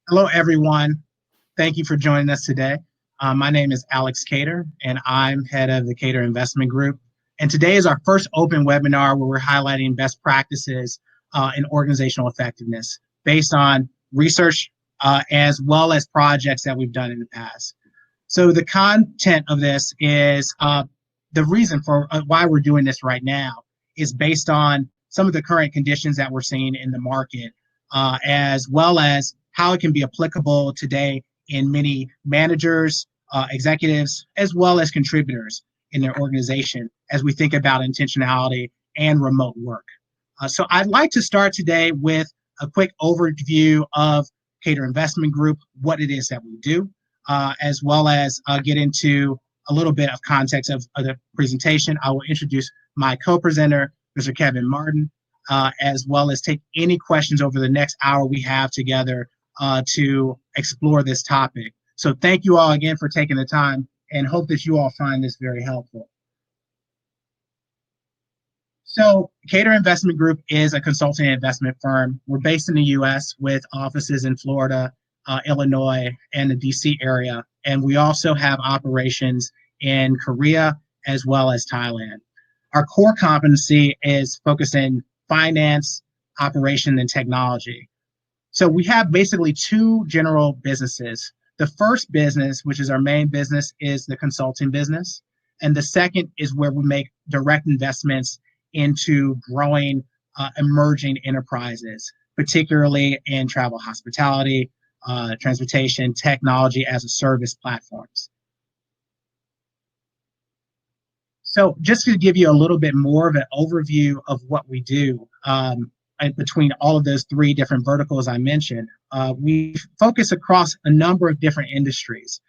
Hello, everyone. Thank you for joining us today. My name is Alex Cater, and I'm head of the Cater Investment Group. And today is our first open webinar where we're highlighting best practices in organizational effectiveness based on research as well as projects that we've done in the past. So the content of this is the reason for why we're doing this right now is based on some of the current conditions that we're seeing in the market, as well as how it can be applicable today in many managers, executives, as well as contributors in their organization as we think about intentionality and remote work. So I'd like to start today with a quick overview of Cater Investment Group, what it is that we do, as well as get into a little bit of context of the presentation. I will introduce my co-presenter, Mr. Kevin Martin, as well as take any questions over the next hour we have together to explore this topic. So thank you all again for taking the time and hope that you all find this very helpful. So Cater Investment Group is a consulting investment firm. We're based in the US with offices in Florida, Illinois, and the DC area. And we also have operations in Korea as well as Thailand. Our core competency is focused in finance, operation, and technology. So we have basically two general businesses. The first business, which is our main business, is the consulting business. And the second is where we make direct investments into growing emerging enterprises, particularly in travel hospitality, transportation, technology as a service platforms. So just to give you a little bit more of an overview of what we do, between all of those three different verticals I mentioned, we focus across a number of different industries,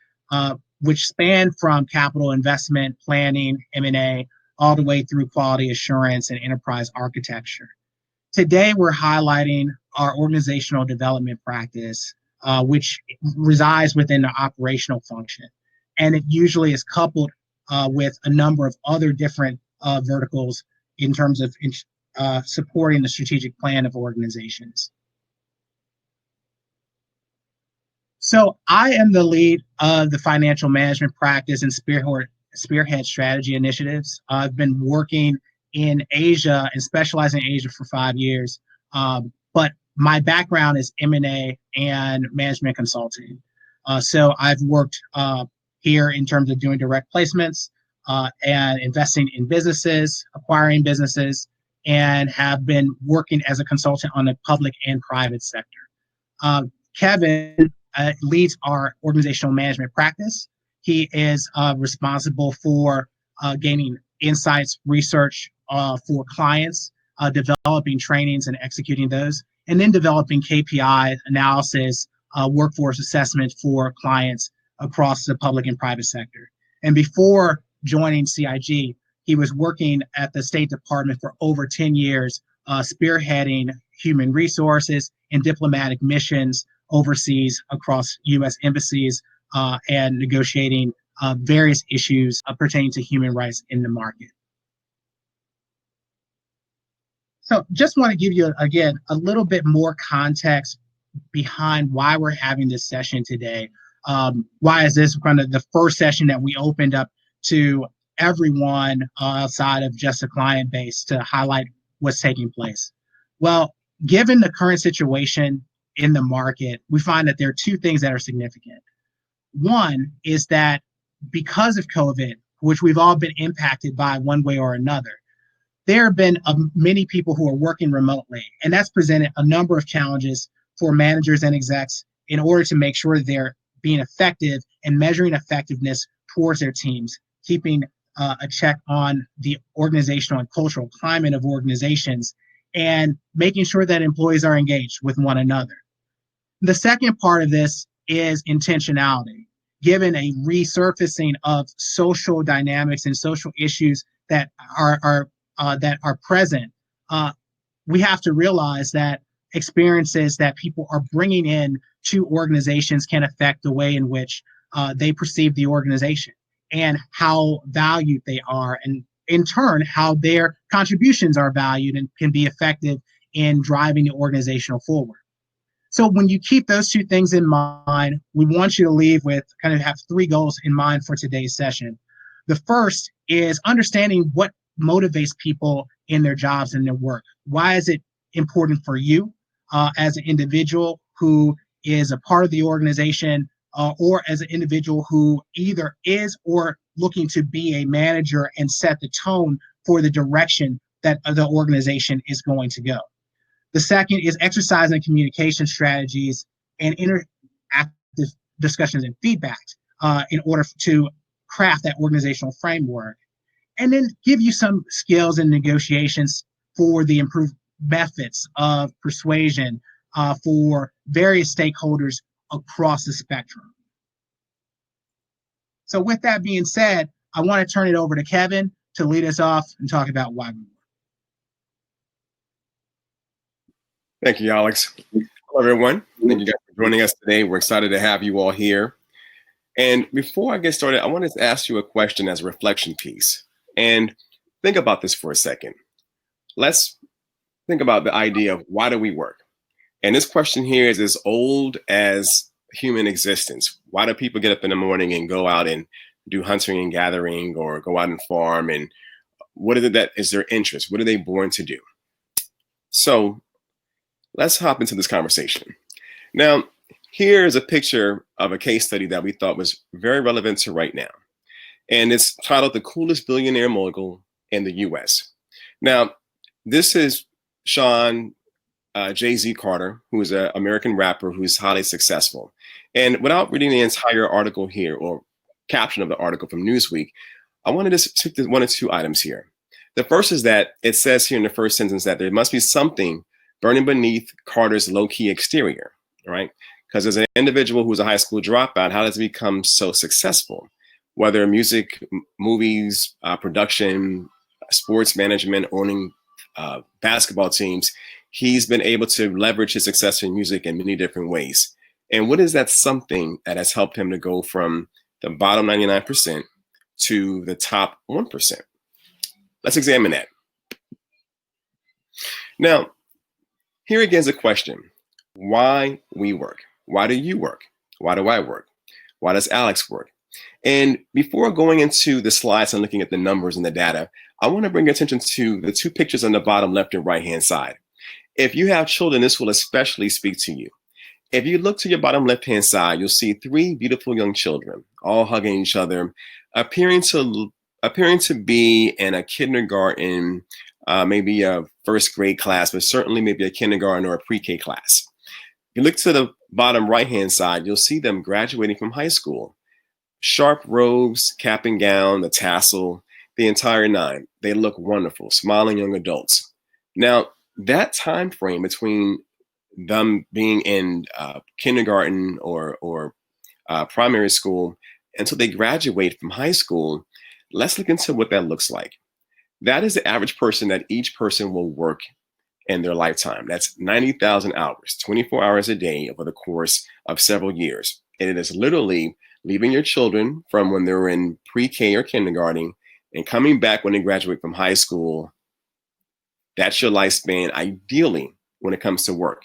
which span from capital investment, planning, M&A, all the way through quality assurance and enterprise architecture. Today, we're highlighting our organizational development practice, which resides within the operational function. And it usually is coupled with a number of other different verticals in terms of supporting the strategic plan of organizations. So I am the lead of the financial management practice and spearhead strategy initiatives. I've been working in Asia and specializing in Asia for 5 years, but my background is M&A and management consulting. So I've worked here in terms of doing direct placements and investing in businesses, acquiring businesses, and have been working as a consultant on the public and private sector. Kevin leads our organizational management practice. He is responsible for gaining insights, research for clients, developing trainings and executing those, and then developing KPI analysis, workforce assessment for clients across the public and private sector. And before joining CIG, he was working at the State Department for over 10 years, spearheading human resources and diplomatic missions overseas across U.S. embassies and negotiating various issues pertaining to human rights in the market. So just want to give you, again, a little bit more context behind why we're having this session today. Why is this kind of the first session that we opened up to everyone outside of just a client base to highlight what's taking place? Well, given the current situation in the market, we find that there are two things that are significant. One is that because of COVID, which we've all been impacted by one way or another, there have been many people who are working remotely, and that's presented a number of challenges for managers and execs in order to make sure they're being effective and measuring effectiveness towards their teams, keeping a check on the organizational and cultural climate of organizations, and making sure that employees are engaged with one another. The second part of this is intentionality. Given a resurfacing of social dynamics and social issues that are present, we have to realize that experiences that people are bringing in to organizations can affect the way in which they perceive the organization and how valued they are, and in turn, how their contributions are valued and can be effective in driving the organizational forward. So when you keep those two things in mind, we want you to leave with kind of have three goals in mind for today's session. The first is understanding what motivates people in their jobs and their work. Why is it important for you as an individual who is a part of the organization or as an individual who either is or looking to be a manager and set the tone for the direction that the organization is going to go. The second is exercising communication strategies and interactive discussions and feedback in order to craft that organizational framework. And then give you some skills and negotiations for the improved methods of persuasion for various stakeholders across the spectrum. So with that being said, I want to turn it over to Kevin to lead us off and talk about why we work. Thank you, Alex. Hello, everyone. Thank you guys for joining us today. We're excited to have you all here. And before I get started, I wanted to ask you a question as a reflection piece. And think about this for a second. Let's think about the idea of why do we work? And this question here is as old as human existence. Why do people get up in the morning and go out and do hunting and gathering or go out and farm? And what is it that is their interest? What are they born to do? So let's hop into this conversation. Now, here's a picture of a case study that we thought was very relevant to right now. And it's titled The Coolest Billionaire Mogul in the US. Now, this is Sean Jay-Z Carter, who is an American rapper who's highly successful. And without reading the entire article here or caption of the article from Newsweek, I wanted to take one or two items here. The first is that it says here in the first sentence that there must be something burning beneath Carter's low-key exterior, right? Because as an individual who's a high school dropout, how does he become so successful? Whether music, movies, production, sports management, owning basketball teams, he's been able to leverage his success in music in many different ways. And what is that something that has helped him to go from the bottom 99% to the top 1%? Let's examine that. Now, here again is a question. Why we work? Why do you work? Why do I work? Why does Alex work? And before going into the slides and looking at the numbers and the data, I want to bring your attention to the two pictures on the bottom left and right hand side. If you have children, this will especially speak to you. If you look to your bottom left hand side, you'll see three beautiful young children, all hugging each other, appearing to be in a kindergarten, maybe a first grade class, but certainly maybe a kindergarten or a pre-K class. You look to the bottom right-hand side, you'll see them graduating from high school. Sharp robes, cap and gown, the tassel, the entire nine. They look wonderful, smiling young adults. Now, that time frame between them being in kindergarten or primary school until they graduate from high school, let's look into what that looks like. That is the average person that each person will work in their lifetime. That's 90,000 hours, 24 hours a day over the course of several years. And it is literally leaving your children from when they're in pre-K or kindergarten and coming back when they graduate from high school. That's your lifespan, ideally, when it comes to work.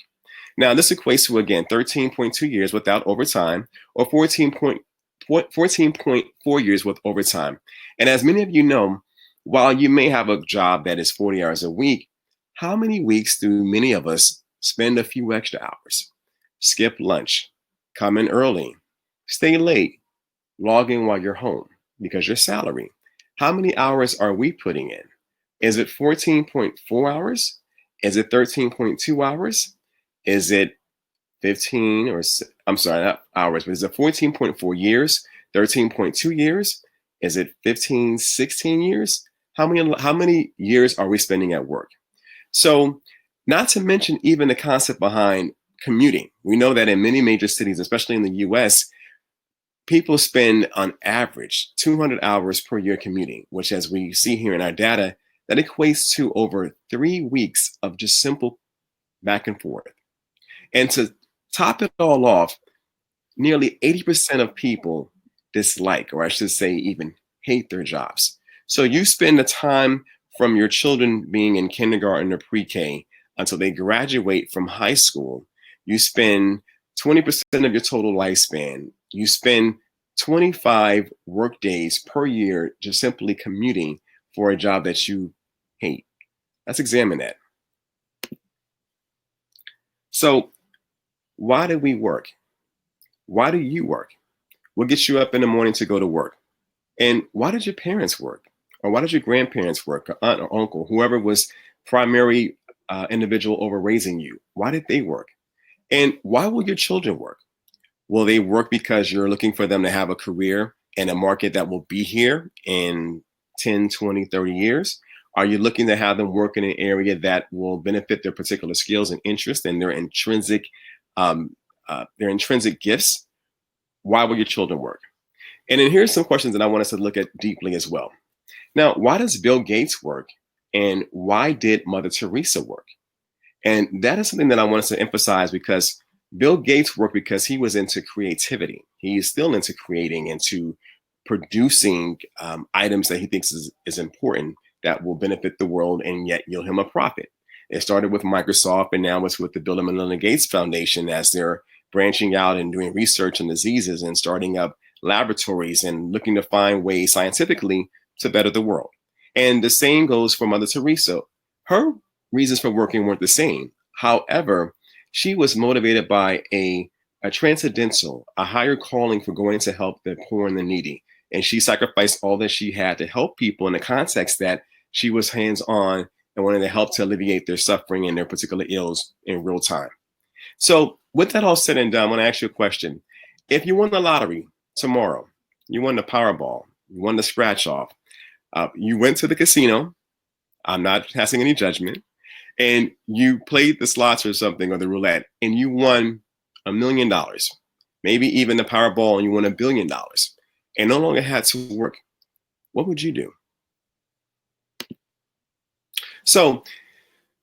Now, this equates to, again, 13.2 years without overtime or 14.4 years with overtime. And as many of you know, while you may have a job that is 40 hours a week, how many weeks do many of us spend a few extra hours? Skip lunch, come in early, stay late, log in while you're home because your salary. How many hours are we putting in? Is it 14.4 hours? Is it 13.2 hours? Is it 15 or I'm sorry, not hours, but is it 14.4 years, 13.2 years? Is it 15, 16 years? How many years are we spending at work? So not to mention even the concept behind commuting. We know that in many major cities, especially in the US, people spend on average 200 hours per year commuting, which as we see here in our data, that equates to over 3 weeks of just simple back and forth. And to top it all off, nearly 80% of people dislike, or I should say even hate their jobs. So you spend the time from your children being in kindergarten or pre-K until they graduate from high school, You spend 20% of your total lifespan. You spend 25 work days per year just simply commuting for a job that you hate. Let's examine that. So, why do we work? Why do you work? What gets you up in the morning to go to work? And why did your parents work? Or why did your grandparents work, or aunt or uncle, whoever was primary individual over raising you? Why did they work? And why will your children work? Will they work because you're looking for them to have a career in a market that will be here in 10, 20, 30 years? Are you looking to have them work in an area that will benefit their particular skills and interests and their intrinsic gifts? Why will your children work? And then here's some questions that I want us to look at deeply as well. Now, why does Bill Gates work? And why did Mother Teresa work? And that is something that I want us to emphasize, because Bill Gates worked because he was into creativity. He is still into creating and to producing items that he thinks is important that will benefit the world and yet yield him a profit. It started with Microsoft, and now it's with the Bill and Melinda Gates Foundation as they're branching out and doing research on diseases and starting up laboratories and looking to find ways scientifically to better the world. And the same goes for Mother Teresa. Her reasons for working weren't the same. However, she was motivated by a transcendental, a higher calling for going to help the poor and the needy. And she sacrificed all that she had to help people in the context that she was hands-on and wanted to help to alleviate their suffering and their particular ills in real time. So with that all said and done, I want to ask you a question. If you won the lottery tomorrow, you won the Powerball, you won the scratch off, you went to the casino, I'm not passing any judgment, and you played the slots or something, or the roulette, and you won $1 million, maybe even the Powerball, and you won $1 billion, and no longer had to work, what would you do? So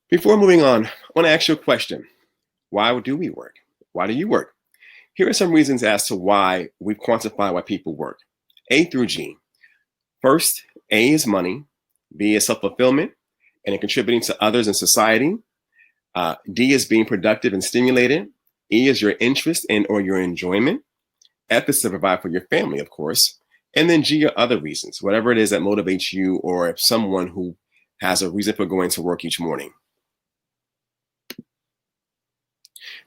before moving on, I want to ask you a question. Why do we work? Why do you work? Here are some reasons as to why we've quantified why people work. A through G. First, A is money. B is self-fulfillment and in contributing to others in society. D is being productive and stimulated. E is your interest and or your enjoyment. F is to provide for your family, of course. And then G are other reasons, whatever it is that motivates you or someone who has a reason for going to work each morning.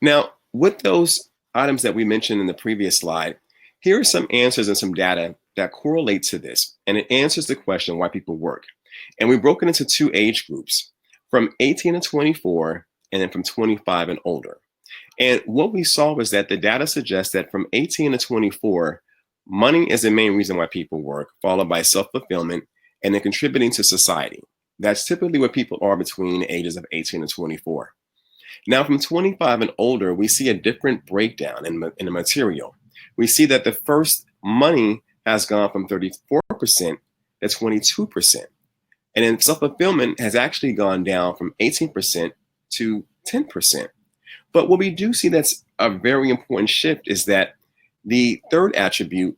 Now, with those items that we mentioned in the previous slide, here are some answers and some data that correlate to this, and it answers the question why people work. And we've broken into two age groups, from 18 to 24, and then from 25 and older. And what we saw was that the data suggests that from 18 to 24, money is the main reason why people work, followed by self-fulfillment and then contributing to society. That's typically where people are between the ages of 18 and 24. Now, from 25 and older, we see a different breakdown in the material. We see that the first money has gone from 34% to 22%. And then self-fulfillment has actually gone down from 18% to 10%. But what we do see that's a very important shift is that the third attribute,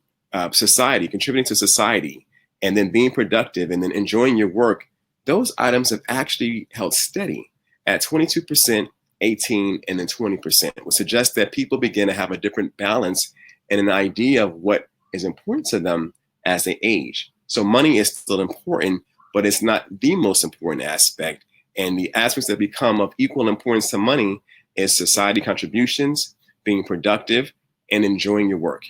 society, contributing to society, and then being productive and then enjoying your work, those items have actually held steady at 22%, 18, and then 20%, which suggests that people begin to have a different balance and an idea of what is important to them as they age. So money is still important, but it's not the most important aspect. And the aspects that become of equal importance to money is society contributions, being productive, and enjoying your work.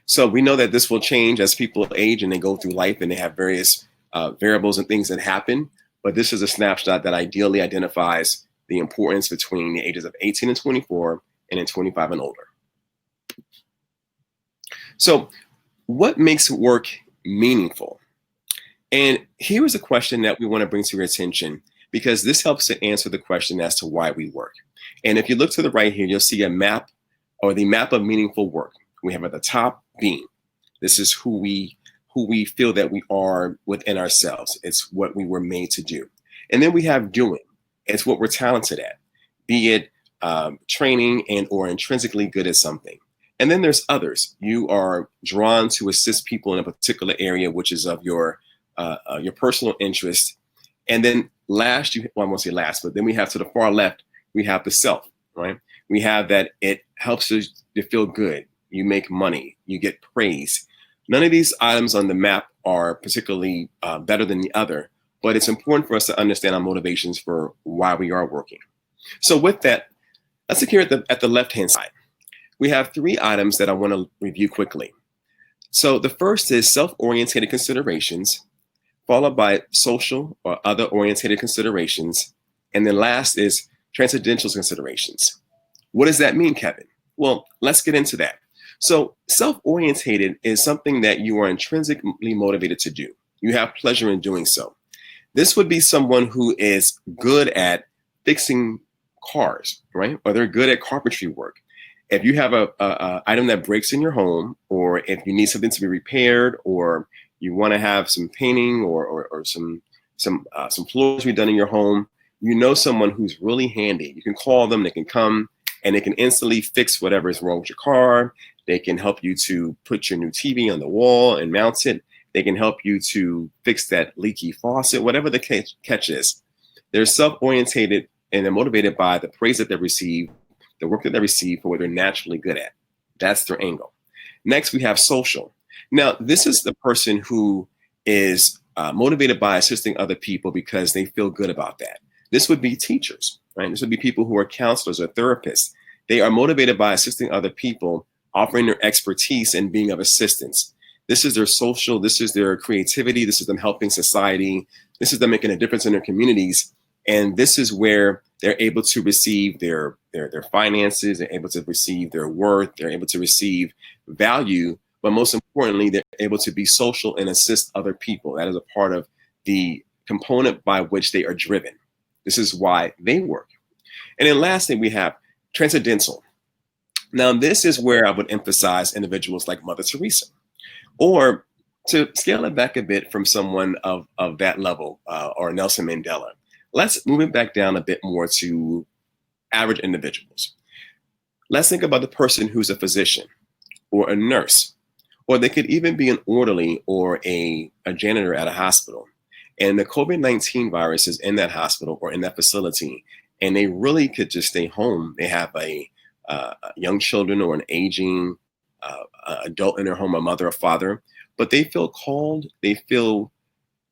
So we know that this will change as people age and they go through life and they have various variables and things that happen. But this is a snapshot that ideally identifies the importance between the ages of 18 and 24 and then 25 and older. So what makes work meaningful? And here is a question that we want to bring to your attention, because this helps to answer the question as to why we work. And if you look to the right here, you'll see a map, or the map of meaningful work. We have at the top being. This is who we feel that we are within ourselves. It's what we were made to do. And then we have doing. It's what we're talented at, be it training and or intrinsically good at something. And then there's others. You are drawn to assist people in a particular area, which is of your personal interest. And then last, well, I won't say last, but then we have to the far left, we have the self, right? We have that it helps us to feel good. You make money, you get praise. None of these items on the map are particularly better than the other, but it's important for us to understand our motivations for why we are working. So with that, let's look here at the left-hand side. We have 3 items that I want to review quickly. So the first is self-oriented considerations, followed by social or other oriented considerations. And then last is transcendental considerations. What does that mean, Kevin? Well, let's get into that. So self-oriented is something that you are intrinsically motivated to do. You have pleasure in doing so. This would be someone who is good at fixing cars, right? Or they're good at carpentry work. If you have a item that breaks in your home, or if you need something to be repaired, or you want to have some painting or some floors redone in your home, you know someone who's really handy. You can call them, they can come, and they can instantly fix whatever is wrong with your car. They can help you to put your new TV on the wall and mount it. They can help you to fix that leaky faucet, whatever the catch is. They're self-oriented and they're motivated by the praise that they receive, the work that they receive for what they're naturally good at. That's their angle. Next, we have social. Now, this is the person who is motivated by assisting other people because they feel good about that. This would be teachers, right? This would be people who are counselors or therapists. They are motivated by assisting other people, offering their expertise and being of assistance. This is their social, this is their creativity, this is them helping society, this is them making a difference in their communities. And this is where they're able to receive their finances, they're able to receive their worth, they're able to receive value, but most importantly, they're able to be social and assist other people. That is a part of the component by which they are driven. This is why they work. And then lastly, we have transcendental. Now, this is where I would emphasize individuals like Mother Teresa, or to scale it back a bit from someone of that level, or Nelson Mandela. Let's move it back down a bit more to average individuals. Let's think about the person who's a physician or a nurse, or they could even be an orderly or a janitor at a hospital. And the COVID-19 virus is in that hospital or in that facility, and they really could just stay home. They have a young children or an aging adult in their home, a mother or father, but they feel called, they feel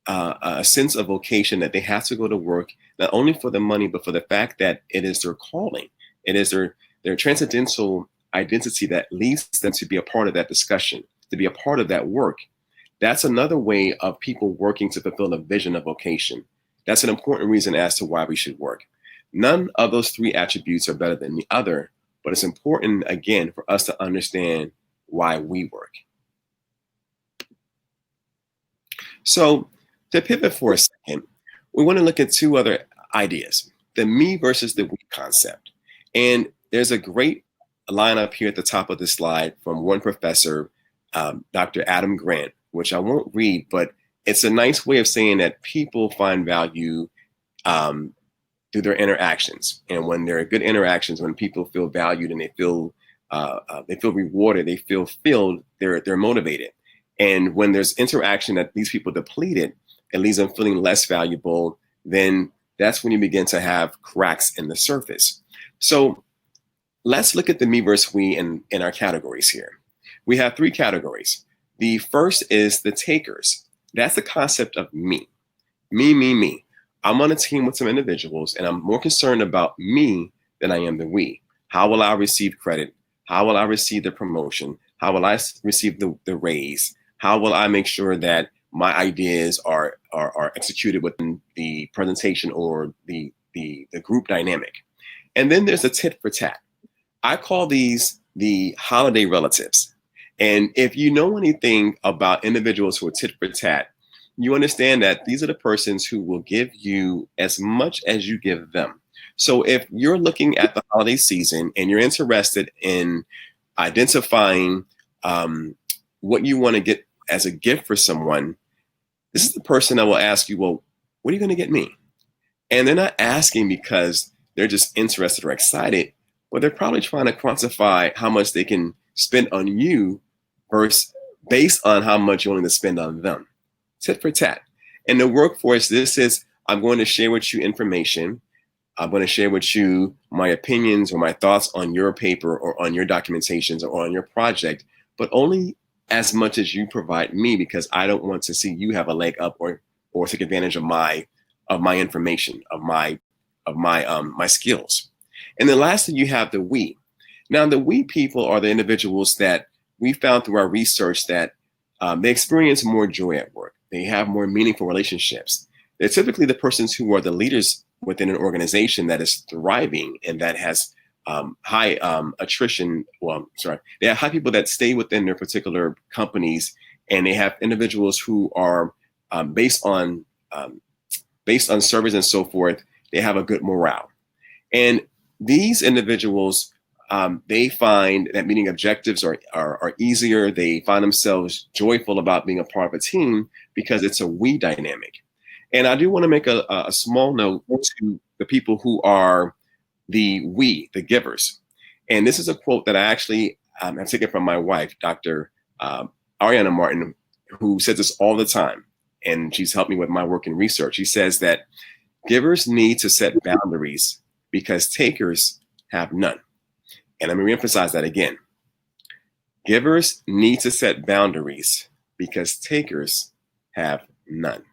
a sense of vocation that they have to go to work, not only for the money, but for the fact that it is their calling. It is their transcendental identity that leads them to be a part of that discussion, to be a part of that work. That's another way of people working to fulfill the vision of vocation. That's an important reason as to why we should work. None of those 3 attributes are better than the other, but it's important, again, for us to understand why we work. So to pivot for a second, we want to look at 2 other ideas, the me versus the we concept. And there's a great line up here at the top of the slide from one professor, Dr. Adam Grant, which I won't read, but it's a nice way of saying that people find value through their interactions. And when there are good interactions, when people feel valued and they feel rewarded, they feel filled, they're motivated. And when there's interaction that these people depleted, it leaves them feeling less valuable, then that's when you begin to have cracks in the surface. So let's look at the me versus we in our categories here. We have 3 categories. The first is the takers. That's the concept of me. Me. I'm on a team with some individuals and I'm more concerned about me than I am the we. How will I receive credit? How will I receive the promotion? How will I receive the raise? How will I make sure that my ideas are executed within the presentation or the group dynamic? And then there's a tit for tat. I call these the holiday relatives. And if you know anything about individuals who are tit for tat, you understand that these are the persons who will give you as much as you give them. So if you're looking at the holiday season and you're interested in identifying what you want to get as a gift for someone, this is the person that will ask you, well, what are you going to get me? And they're not asking because they're just interested or excited, but they're probably trying to quantify how much they can spend on you versus based on how much you're willing to spend on them. Tit for tat. In the workforce, this is, I'm going to share with you information. I'm going to share with you my opinions or my thoughts on your paper or on your documentations or on your project, but only as much as you provide me, because I don't want to see you have a leg up or take advantage of my information, of my my skills. And then lastly, you have the we. Now, the we people are the individuals that we found through our research that they experience more joy at work. They have more meaningful relationships. They're typically the persons who are the leaders within an organization that is thriving and that has high attrition. Well, sorry, they have high people that stay within their particular companies, and they have individuals who are based on service and so forth. They have a good morale, and these individuals, they find that meeting objectives are easier. They find themselves joyful about being a part of a team because it's a we dynamic. And I do want to make a small note to the people who are the we, the givers. And this is a quote that I actually have taken from my wife, Dr. Ariana Martin, who says this all the time. And she's helped me with my work and research. She says that givers need to set boundaries because takers have none. And let me reemphasize that again. Givers need to set boundaries because takers have none.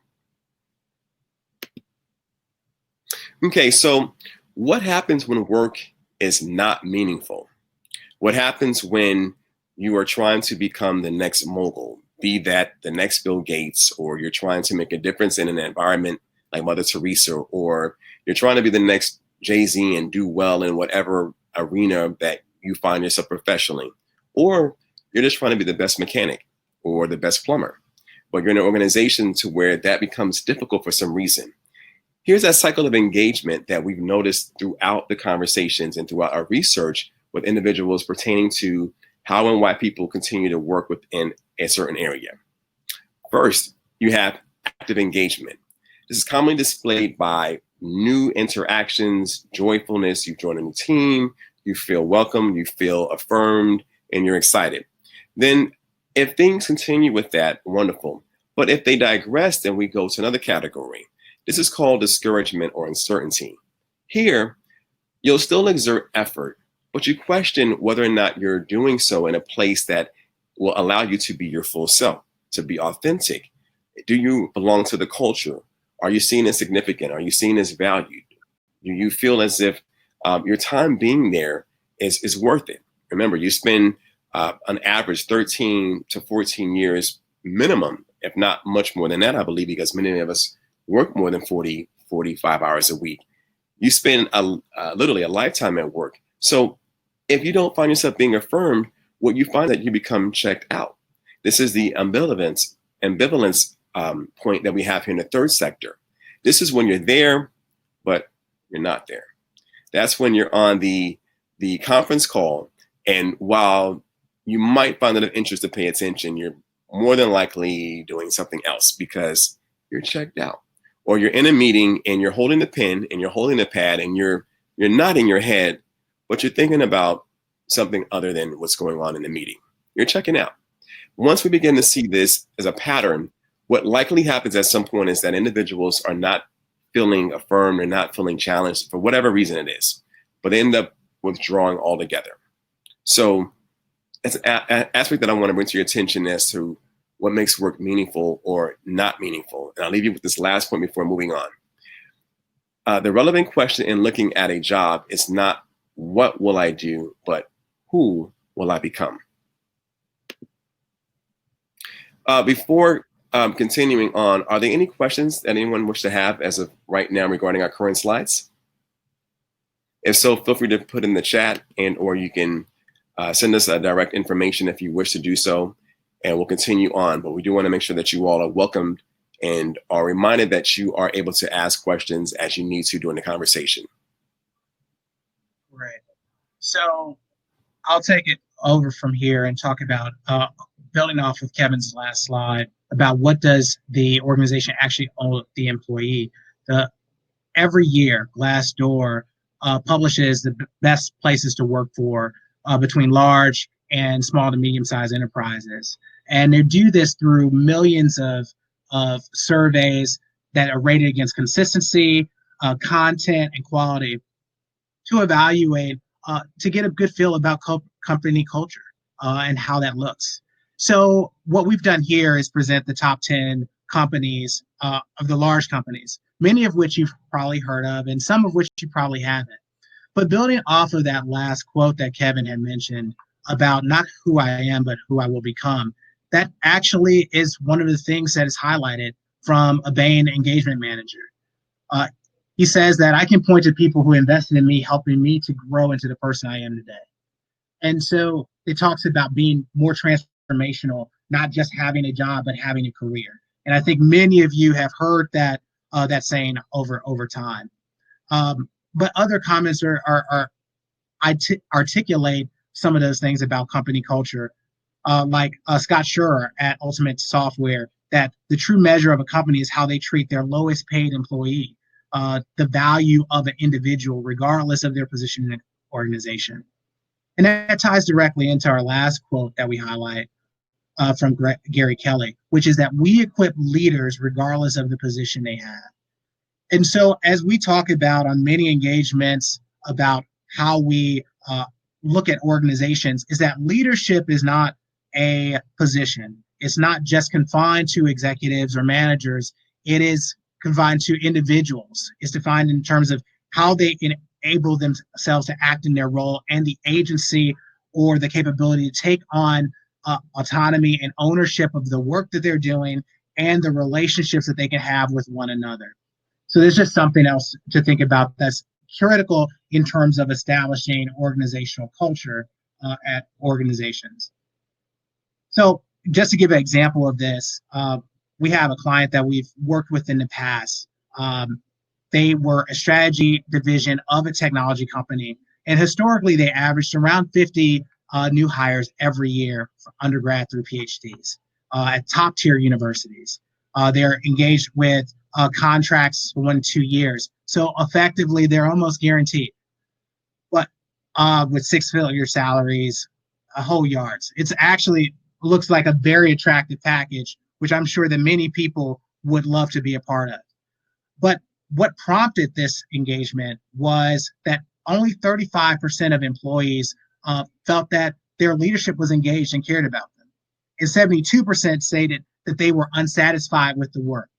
Okay, so what happens when work is not meaningful? What happens when you are trying to become the next mogul, be that the next Bill Gates, or you're trying to make a difference in an environment like Mother Teresa, or you're trying to be the next Jay-Z and do well in whatever arena that you find yourself professionally, or you're just trying to be the best mechanic or the best plumber, but you're in an organization to where that becomes difficult for some reason. Here's that cycle of engagement that we've noticed throughout the conversations and throughout our research with individuals pertaining to how and why people continue to work within a certain area. First, you have active engagement. This is commonly displayed by new interactions, joyfulness. You join a new team, you feel welcome, you feel affirmed, and you're excited. Then if things continue with that, wonderful. But if they digress, then we go to another category. This is called discouragement or uncertainty. Here, you'll still exert effort, but you question whether or not you're doing so in a place that will allow you to be your full self, to be authentic. Do you belong to the culture? Are you seen as significant? Are you seen as valued? Do you feel as if your time being there is worth it? Remember, you spend on average 13 to 14 years minimum, if not much more than that, I believe, because many of us work more than 40, 45 hours a week. You spend literally a lifetime at work. So if you don't find yourself being affirmed, what you find that you become checked out. This is the ambivalence point that we have here in the third sector. This is when you're there, but you're not there. That's when you're on the conference call, and while you might find it of interest to pay attention, you're more than likely doing something else because you're checked out. Or you're in a meeting and you're holding the pen and you're holding the pad and you're nodding your head, but you're thinking about something other than what's going on in the meeting. You're checking out. Once we begin to see this as a pattern, what likely happens at some point is that individuals are not feeling affirmed or not feeling challenged for whatever reason it is, but they end up withdrawing altogether. So it's an aspect that I want to bring to your attention as to what makes work meaningful or not meaningful. And I'll leave you with this last point before moving on. The relevant question in looking at a job is not what will I do, but who will I become? Before continuing on, are there any questions that anyone wish to have as of right now regarding our current slides? If so, feel free to put in the chat, and or you can send us a direct information if you wish to do so, and we'll continue on. But we do want to make sure that you all are welcomed and are reminded that you are able to ask questions as you need to during the conversation. Right. So I'll take it over from here and talk about building off of Kevin's last slide about what does the organization actually owe the employee. Every year, Glassdoor publishes the best places to work for between large and small to medium-sized enterprises. And they do this through millions of surveys that are rated against consistency, content and quality to evaluate, to get a good feel about company culture and how that looks. So what we've done here is present the top 10 companies of the large companies, many of which you've probably heard of and some of which you probably haven't. But building off of that last quote that Kevin had mentioned about not who I am, but who I will become, that actually is one of the things that is highlighted from a Bain engagement manager. Uh, he says that I can point to people who invested in me, helping me to grow into the person I am today. And so it talks about being more transformational, not just having a job, but having a career. And I think many of you have heard that saying over time. But other comments articulate some of those things about company culture, like Scott Schurer at Ultimate Software, that the true measure of a company is how they treat their lowest paid employee, the value of an individual, regardless of their position in an organization. And that ties directly into our last quote that we highlight from Gary Kelly, which is that we equip leaders regardless of the position they have. And so as we talk about on many engagements about how we look at organizations, is that leadership is not a position. It's not just confined to executives or managers. It is confined to individuals. It's defined in terms of how they enable themselves to act in their role and the agency or the capability to take on autonomy and ownership of the work that they're doing and the relationships that they can have with one another. So there's just something else to think about that's critical in terms of establishing organizational culture at organizations. So just to give an example of this, we have a client that we've worked with in the past. They were a strategy division of a technology company, and historically they averaged around 50 new hires every year for undergrad through PhDs at top tier universities. They're engaged with contracts for 1 to 2 years. So effectively, they're almost guaranteed. But with 6-figure salaries, a whole yards. It's actually looks like a very attractive package, which I'm sure that many people would love to be a part of. But what prompted this engagement was that only 35% of employees felt that their leadership was engaged and cared about them. And 72% stated that they were unsatisfied with the work.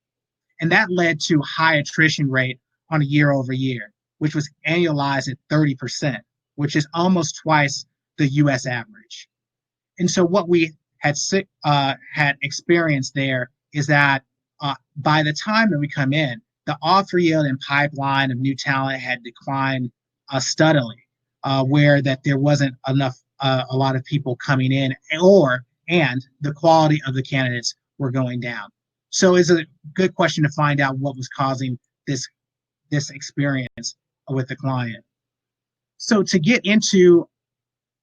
And that led to high attrition rate on a year over year, which was annualized at 30%, which is almost twice the US average. And so what we had experienced there is that by the time that we come in, the offer yield and pipeline of new talent had declined steadily, where that there wasn't enough, a lot of people coming in, and the quality of the candidates were going down. So it's a good question to find out what was causing this experience with the client. So to get into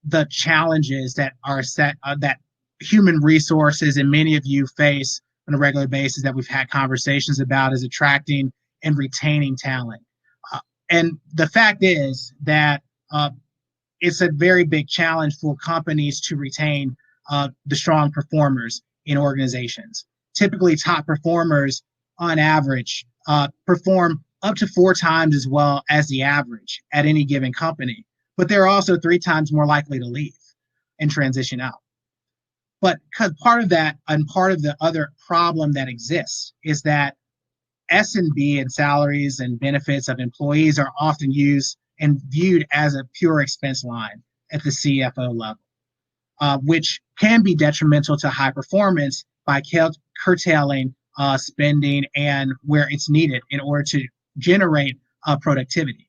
the challenges that are that human resources and many of you face on a regular basis that we've had conversations about is attracting and retaining talent. And the fact is that it's a very big challenge for companies to retain the strong performers in organizations. Typically, top performers on average perform up to 4 times as well as the average at any given company, but they're also 3 times more likely to leave and transition out. But part of that and part of the other problem that exists is that S&B and salaries and benefits of employees are often used and viewed as a pure expense line at the CFO level, which can be detrimental to high performance by curtailing spending and where it's needed in order to generate productivity.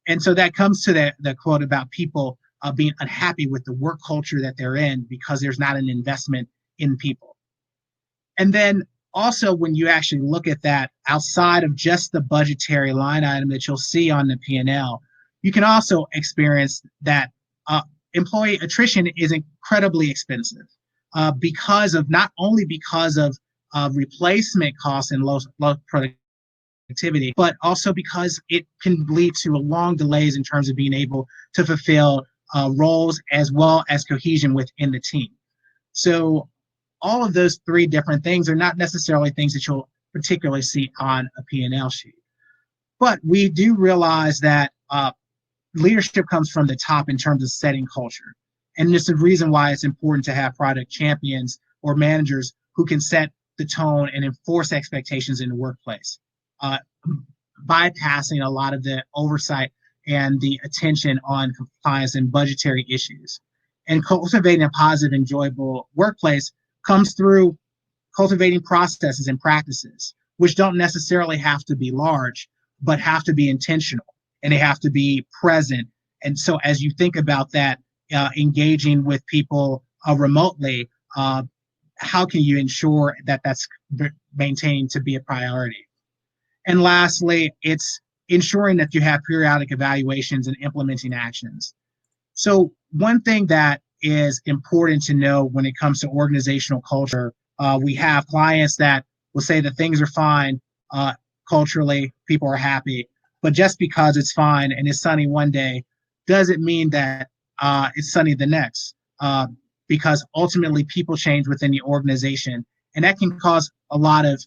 And so that comes to the quote about people being unhappy with the work culture that they're in because there's not an investment in people. And then also when you actually look at that outside of just the budgetary line item that you'll see on the P&L, you can also experience that employee attrition is incredibly expensive because of not only because of replacement costs and low productivity, but also because it can lead to long delays in terms of being able to fulfill roles as well as cohesion within the team. So all of those 3 different things are not necessarily things that you'll particularly see on a P&L sheet. But we do realize that leadership comes from the top in terms of setting culture. And this is the reason why it's important to have product champions or managers who can set the tone and enforce expectations in the workplace, bypassing a lot of the oversight and the attention on compliance and budgetary issues. And cultivating a positive, enjoyable workplace comes through cultivating processes and practices, which don't necessarily have to be large, but have to be intentional and they have to be present. And so as you think about that, engaging with people remotely, how can you ensure that that's maintained to be a priority? And lastly, it's ensuring that you have periodic evaluations and implementing actions. So one thing that is important to know when it comes to organizational culture, we have clients that will say that things are fine culturally, people are happy, but just because it's fine and it's sunny one day doesn't mean that it's sunny the next, because ultimately people change within the organization, and that can cause a lot of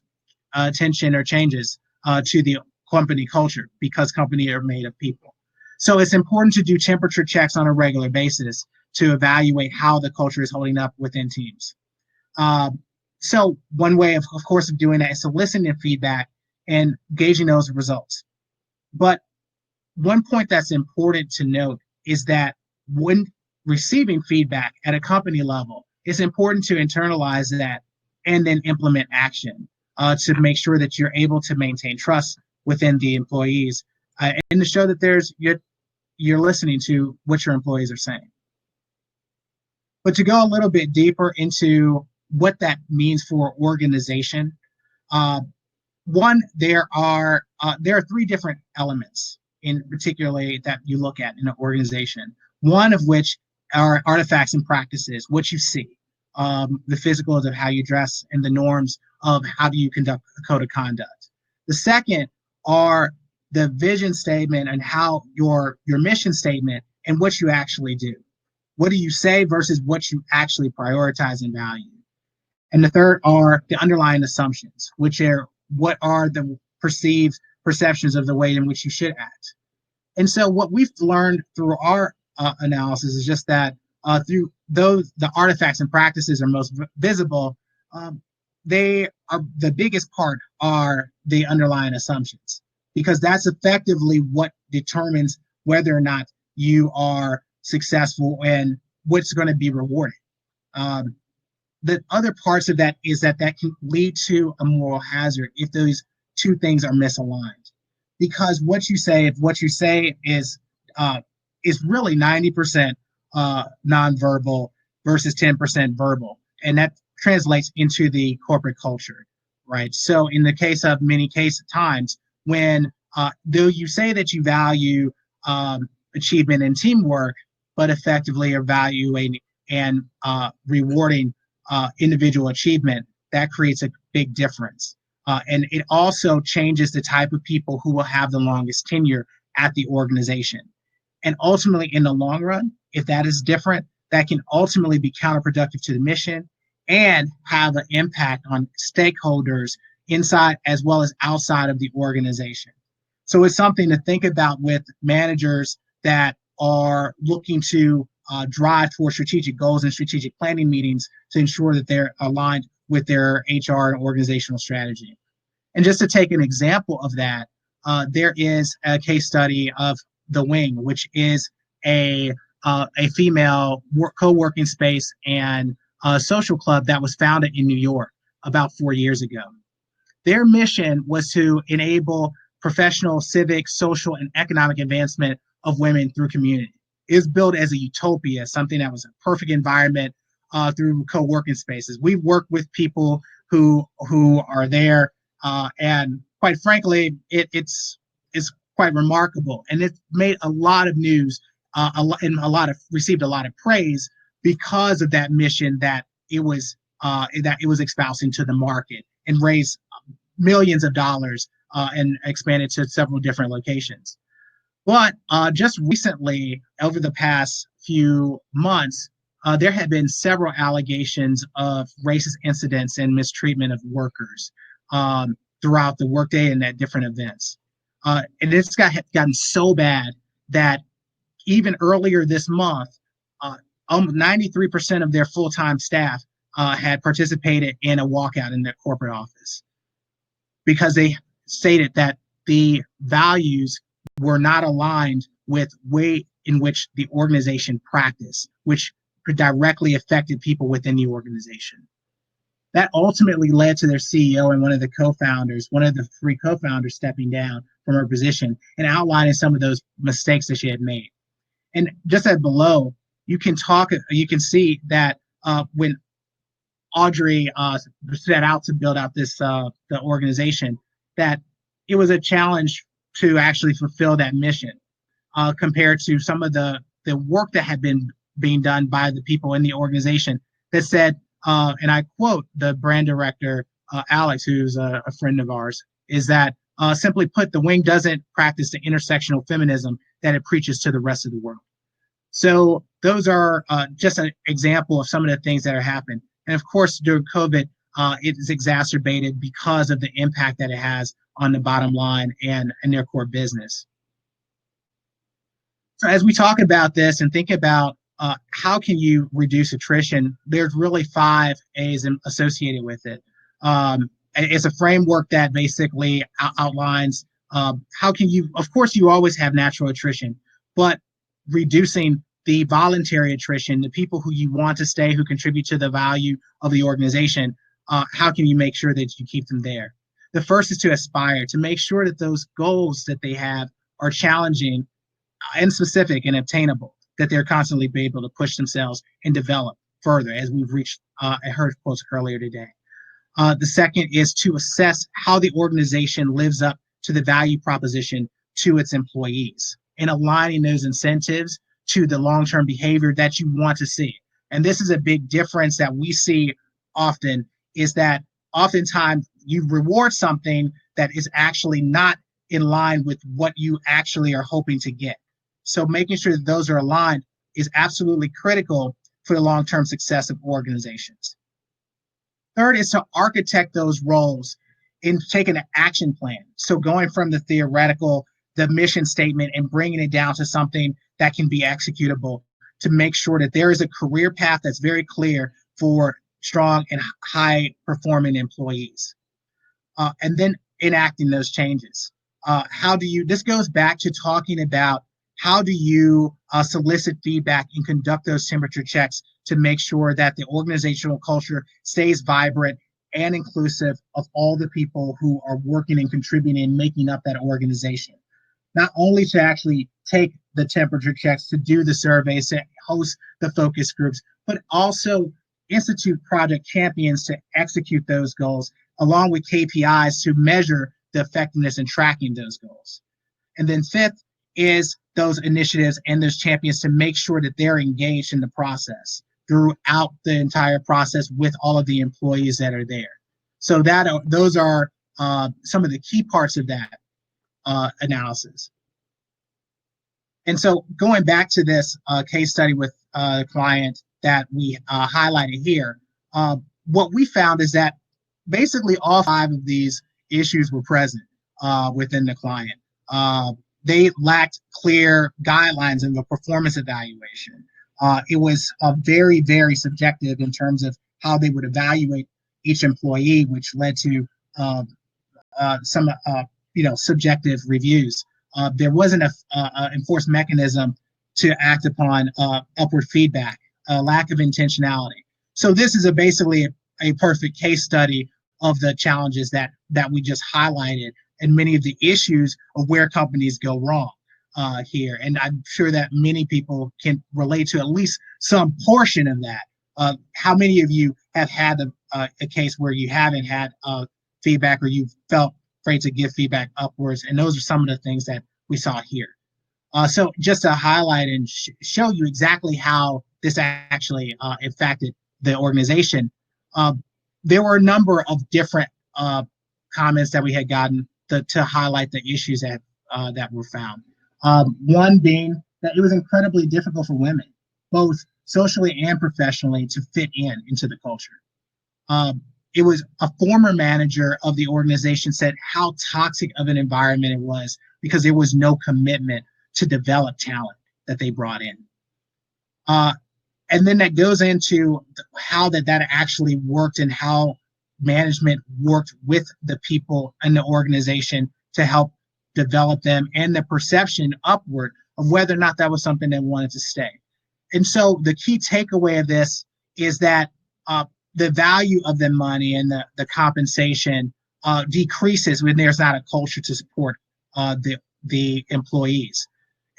tension or changes to the company culture because companies are made of people. So it's important to do temperature checks on a regular basis to evaluate how the culture is holding up within teams. So one way, of course, of doing that is to listen to feedback and gauging those results. But one point that's important to note is that when receiving feedback at a company level, it's important to internalize that and then implement action to make sure that you're able to maintain trust within the employees and to show that you're listening to what your employees are saying. But to go a little bit deeper into what that means for organization, one, there are 3 different elements in particularly that you look at in an organization. One of which are artifacts and practices, what you see, the physicals of how you dress and the norms of how do you conduct a code of conduct. The second are the vision statement and how your mission statement and what you actually do. What do you say versus what you actually prioritize and value? And the third are the underlying assumptions, which are what are the perceived perceptions of the way in which you should act. And so what we've learned through our analysis is just that through those, the artifacts and practices are most visible, they are the biggest part are the underlying assumptions, because that's effectively what determines whether or not you are successful and what's going to be rewarded. The other parts of that is that can lead to a moral hazard if those 2 things are misaligned, because if what you say is really 90% nonverbal versus 10% verbal, and that translates into the corporate culture, right? So in the case of times when though you say that you value achievement and teamwork, but effectively are evaluating and rewarding individual achievement, that creates a big difference. And it also changes the type of people who will have the longest tenure at the organization. And ultimately, in the long run, if that is different, that can ultimately be counterproductive to the mission and have an impact on stakeholders inside as well as outside of the organization. So it's something to think about with managers that are looking to drive towards strategic goals and strategic planning meetings to ensure that they're aligned with their HR and organizational strategy. And just to take an example of that, there is a case study of The Wing, which is a female co-working space and social club that was founded in New York about 4 years ago. Their mission was to enable professional, civic, social, and economic advancement of women through community. It was built as a utopia, something that was a perfect environment through co-working spaces. We work with people who are there, and quite frankly, it's quite remarkable, and it made a lot of news, received a lot of praise because of that mission that it was espousing to the market and raised millions of dollars and expanded to several different locations. But just recently, over the past few months, there have been several allegations of racist incidents and mistreatment of workers throughout the workday and at different events. And it's gotten so bad that even earlier this month, 93% of their full-time staff had participated in a walkout in their corporate office because they stated that the values were not aligned with way in which the organization practiced, which directly affected people within the organization. That ultimately led to their CEO and one of the three co-founders stepping down from her position and outlining some of those mistakes that she had made. And just as below, you can see that when Audrey set out to build out the organization, that it was a challenge to actually fulfill that mission compared to some of the work that had been being done by the people in the organization that said, and I quote the brand director, Alex, who's a friend of ours, is that simply put, the wing doesn't practice the intersectional feminism that it preaches to the rest of the world. So those are just an example of some of the things that are happening. And of course, during COVID, it is exacerbated because of the impact that it has on the bottom line and their core business. So as we talk about this and think about how can you reduce attrition, there's really 5 A's associated with it. It's a framework that basically outlines how can you, of course, you always have natural attrition, but reducing the voluntary attrition, the people who you want to stay, who contribute to the value of the organization, how can you make sure that you keep them there? The first is to aspire, to make sure that those goals that they have are challenging and specific and obtainable, that they're constantly be able to push themselves and develop further, as we've reached and heard quotes earlier today. The second is to assess how the organization lives up to the value proposition to its employees and aligning those incentives to the long-term behavior that you want to see. And this is a big difference that we see often, is that oftentimes you reward something that is actually not in line with what you actually are hoping to get. So making sure that those are aligned is absolutely critical for the long-term success of organizations. Third is to architect those roles and take an action plan. So going from the theoretical, the mission statement, and bringing it down to something that can be executable to make sure that there is a career path that's very clear for strong and high performing employees. And then enacting those changes. This goes back to talking about how do you solicit feedback and conduct those temperature checks to make sure that the organizational culture stays vibrant and inclusive of all the people who are working and contributing and making up that organization. Not only to actually take the temperature checks, to do the surveys, to host the focus groups, but also institute project champions to execute those goals, along with KPIs to measure the effectiveness in tracking those goals. And then fifth is those initiatives and those champions to make sure that they're engaged in the process throughout the entire process with all of the employees that are there. So those are some of the key parts of that analysis. And so going back to this case study with a client that we highlighted here, what we found is that basically all 5 of these issues were present within the client. They lacked clear guidelines in the performance evaluation. It was very, very subjective in terms of how they would evaluate each employee, which led to some subjective reviews. There wasn't a enforced mechanism to act upon upward feedback, a lack of intentionality. So this is basically a perfect case study of the challenges that we just highlighted and many of the issues of where companies go wrong here. And I'm sure that many people can relate to at least some portion of that. How many of you have had a case where you haven't had feedback, or you've felt afraid to give feedback upwards? And those are some of the things that we saw here. So just to highlight and show you exactly how this actually impacted the organization, there were a number of different comments that we had gotten to highlight the issues that were found. One being that it was incredibly difficult for women, both socially and professionally, to fit into the culture. It was a former manager of the organization said how toxic of an environment it was because there was no commitment to develop talent that they brought in. And then that goes into how that actually worked and how management worked with the people in the organization to help develop them, and the perception upward of whether or not that was something they wanted to stay. And so the key takeaway of this is that the value of the money and the compensation decreases when there's not a culture to support the employees.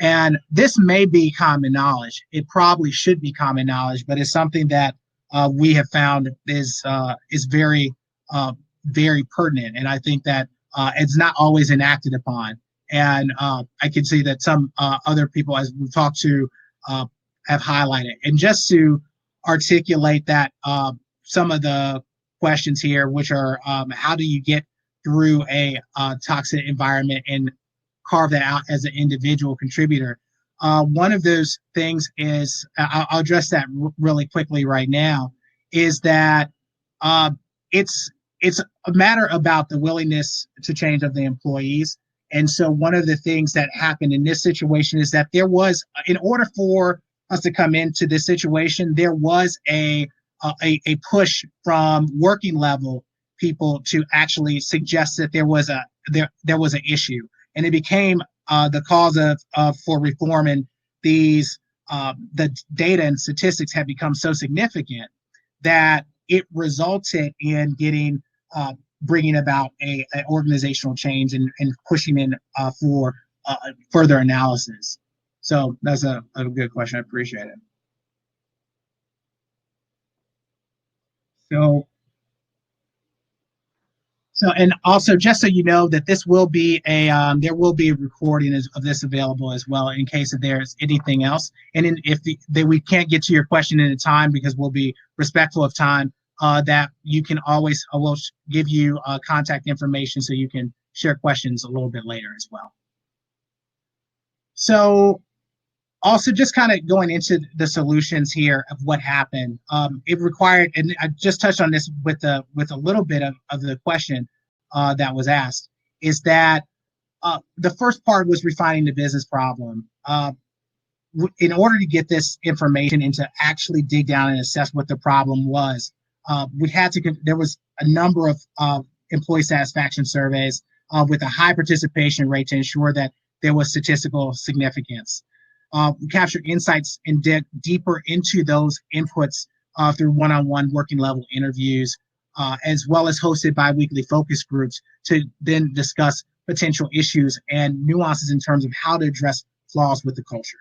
And this may be common knowledge. It probably should be common knowledge, but it's something that we have found is very, very pertinent. And I think that it's not always enacted upon. And I can see that some other people, as we've talked to, have highlighted. And just to articulate that, some of the questions here, which are how do you get through a toxic environment and carve that out as an individual contributor? One of those things is, I'll address that really quickly right now, is that it's a matter about the willingness to change of the employees. And so one of the things that happened in this situation is that there was, in order for us to come into this situation, there was a push from working level people to actually suggest that there was an issue, and it became the cause of for reform. And these the data and statistics have become so significant that it resulted in bringing about a organizational change and pushing in for further analysis. So that's a good question. I appreciate it. So, and also just so you know that this will be there will be a recording of this available as well in case if there's anything else. And if we can't get to your question in a time because we'll be respectful of time, that you can always, we'll give you contact information so you can share questions a little bit later as well. So also just kind of going into the solutions here of what happened, it required, and I just touched on this with a little bit of the question that was asked, is that the first part was refining the business problem. In order to get this information and to actually dig down and assess what the problem was, there was a number of employee satisfaction surveys with a high participation rate to ensure that there was statistical significance. We captured insights and dig deeper into those inputs through one-on-one working level interviews, as well as hosted bi-weekly focus groups to then discuss potential issues and nuances in terms of how to address flaws with the culture.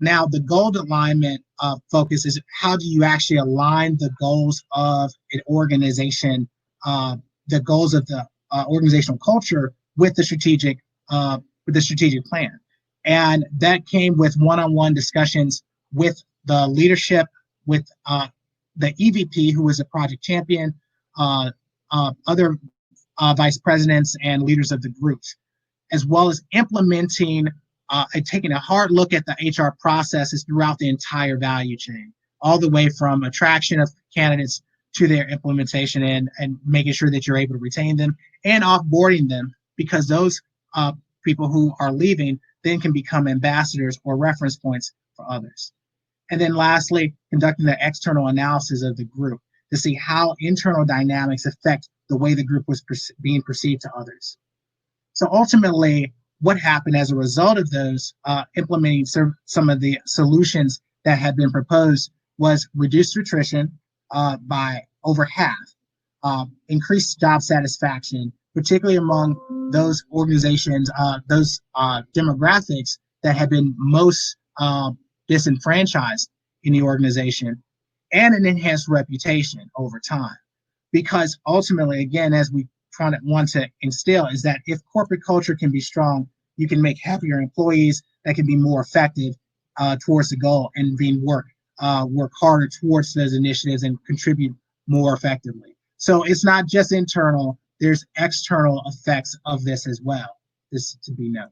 Now, the goal alignment focus is how do you actually align the goals of an organization, the goals of the organizational culture with the strategic plan. And that came with one-on-one discussions with the leadership, with the EVP, who was a project champion, other vice presidents and leaders of the groups, as well as implementing and taking a hard look at the HR processes throughout the entire value chain, all the way from attraction of candidates to their implementation and making sure that you're able to retain them and offboarding them, because those people who are leaving then can become ambassadors or reference points for others. And then lastly, conducting the external analysis of the group to see how internal dynamics affect the way the group was being perceived to others. So ultimately, what happened as a result of those implementing some of the solutions that had been proposed was reduced attrition by over half, increased job satisfaction, particularly among those organizations, those demographics that have been most disenfranchised in the organization, and an enhanced reputation over time. Because ultimately, again, as we want to instill, is that if corporate culture can be strong, you can make happier employees that can be more effective towards the goal and work harder towards those initiatives and contribute more effectively. So it's not just internal, there's external effects of this as well, this to be known.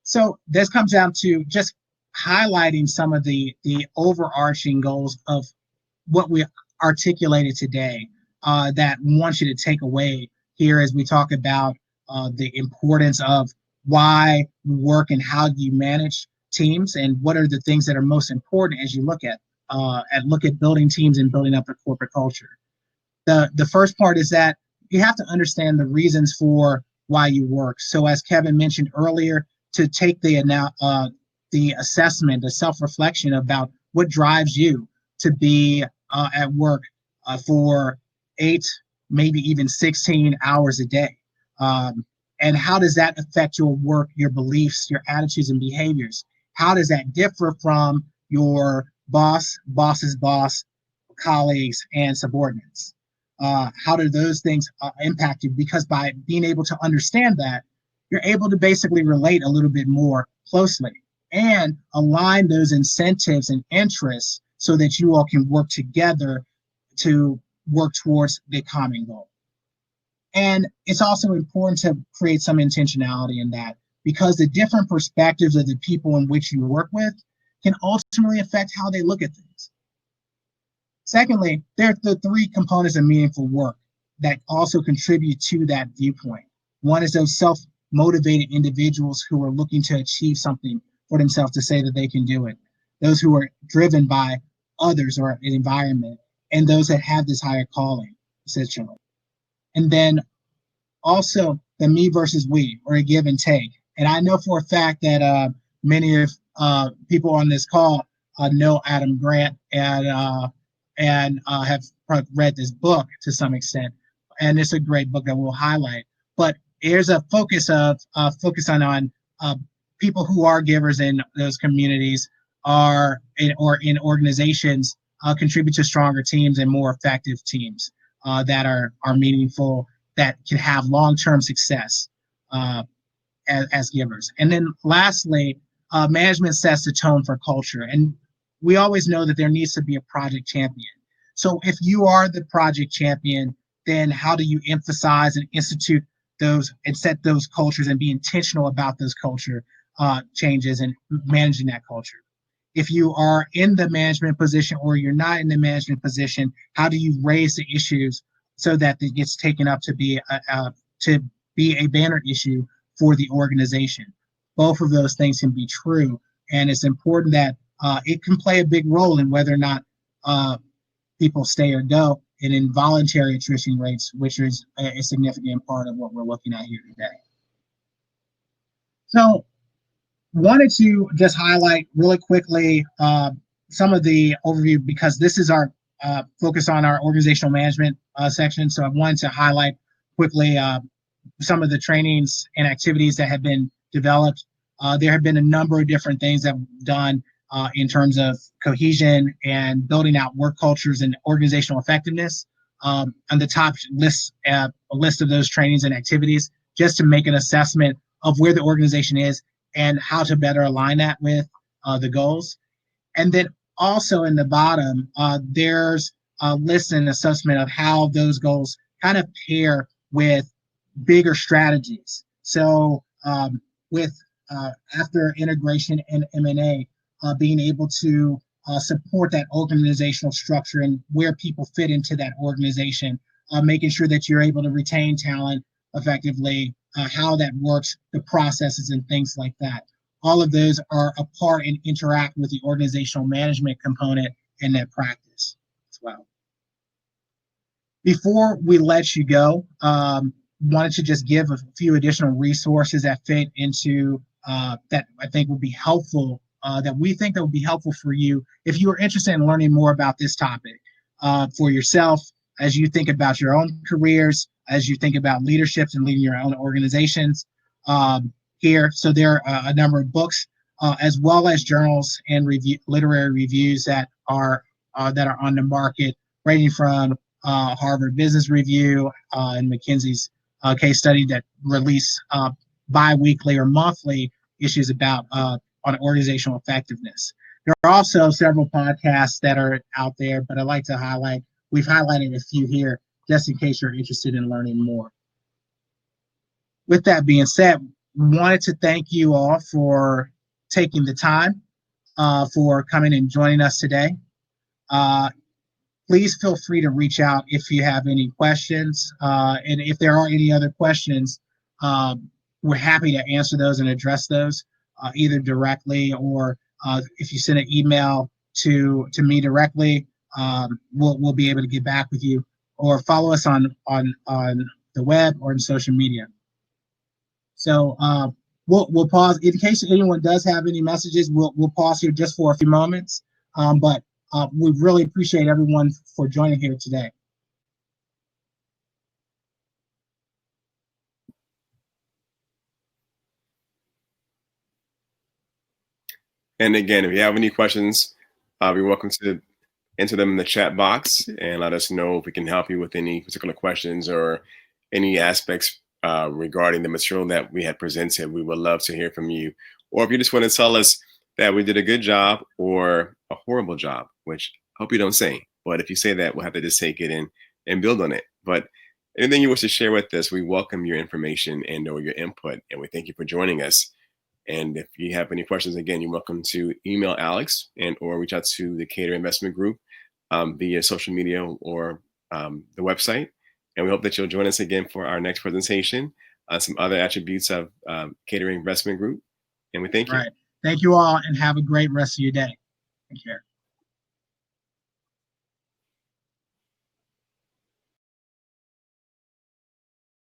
So this comes down to just highlighting some of the overarching goals of what we articulated today that we want you to take away here as we talk about the importance of why you work and how you manage teams, and what are the things that are most important as you look at building teams and building up a corporate culture. The first part is that you have to understand the reasons for why you work. So as Kevin mentioned earlier, to take the assessment, the self-reflection about what drives you to be at work for 8, maybe even 16 hours a day. And how does that affect your work, your beliefs, your attitudes and behaviors? How does that differ from your boss's boss, colleagues, and subordinates? How do those things impact you? Because by being able to understand that, you're able to basically relate a little bit more closely and align those incentives and interests so that you all can work together to work towards the common goal. And it's also important to create some intentionality in that, because the different perspectives of the people in which you work with can ultimately affect how they look at things. Secondly, there are the 3 components of meaningful work that also contribute to that viewpoint. One is those self-motivated individuals who are looking to achieve something for themselves to say that they can do it. Those who are driven by others or an environment, and those that have this higher calling, essentially. And then also the me versus we, or a give and take. And I know for a fact that many of people on this call know Adam Grant and have read this book to some extent. And it's a great book that we'll highlight. But there's a focus on people who are givers in those communities or in organizations contribute to stronger teams and more effective teams that are meaningful, that can have long-term success as givers. And then lastly, management sets the tone for culture. And we always know that there needs to be a project champion. So if you are the project champion, then how do you emphasize and institute those and set those cultures and be intentional about those culture changes and managing that culture? If you are in the management position or you're not in the management position, how do you raise the issues so that it gets taken up to be a banner issue for the organization? Both of those things can be true, and it's important that it can play a big role in whether or not people stay or go, and involuntary attrition rates, which is a significant part of what we're looking at here today. So wanted to just highlight really quickly some of the overview, because this is our focus on our organizational management section. So I wanted to highlight quickly some of the trainings and activities that have been developed. There have been a number of different things that we've done in terms of cohesion and building out work cultures and organizational effectiveness. On the top list, a list of those trainings and activities, just to make an assessment of where the organization is and how to better align that with the goals. And then also in the bottom, there's a list and assessment of how those goals kind of pair with bigger strategies. So after integration and M&A, being able to support that organizational structure and where people fit into that organization, making sure that you're able to retain talent effectively, how that works, the processes and things like that. All of those are a part and interact with the organizational management component in that practice as well. Before we let you go, wanted to just give a few additional resources that fit into that I think will be helpful, that we think that will be helpful for you if you are interested in learning more about this topic for yourself, as you think about your own careers, as you think about leaderships and leading your own organizations here. So there are a number of books, as well as journals and literary reviews that are on the market, ranging from Harvard Business Review and McKinsey's case study that release bi-weekly or monthly issues about on organizational effectiveness. There are also several podcasts that are out there, but I'd like to highlight, we've highlighted a few here just in case you're interested in learning more. With that being said, wanted to thank you all for taking the time, for coming and joining us today. please feel free to reach out if you have any questions. And if there are any other questions, we're happy to answer those and address those either directly or if you send an email to me directly, we'll be able to get back with you, or follow us on the web or in social media. So we'll pause in case anyone does have any messages. We'll pause here just for a few moments. But we really appreciate everyone for joining here today. And again, if you have any questions, you're welcome to enter them in the chat box and let us know if we can help you with any particular questions or any aspects regarding the material that we had presented. We would love to hear from you. Or if you just want to tell us that we did a good job or a horrible job, which I hope you don't say. But if you say that, we'll have to just take it and build on it. But anything you wish to share with us, we welcome your information and or your input. And we thank you for joining us. And if you have any questions, again, you're welcome to email Alex and or reach out to the Cater Investment Group via social media or the website. And we hope that you'll join us again for our next presentation on some other attributes of Catering Investment Group. And we thank you. Right. Thank you all, and have a great rest of your day. Take care.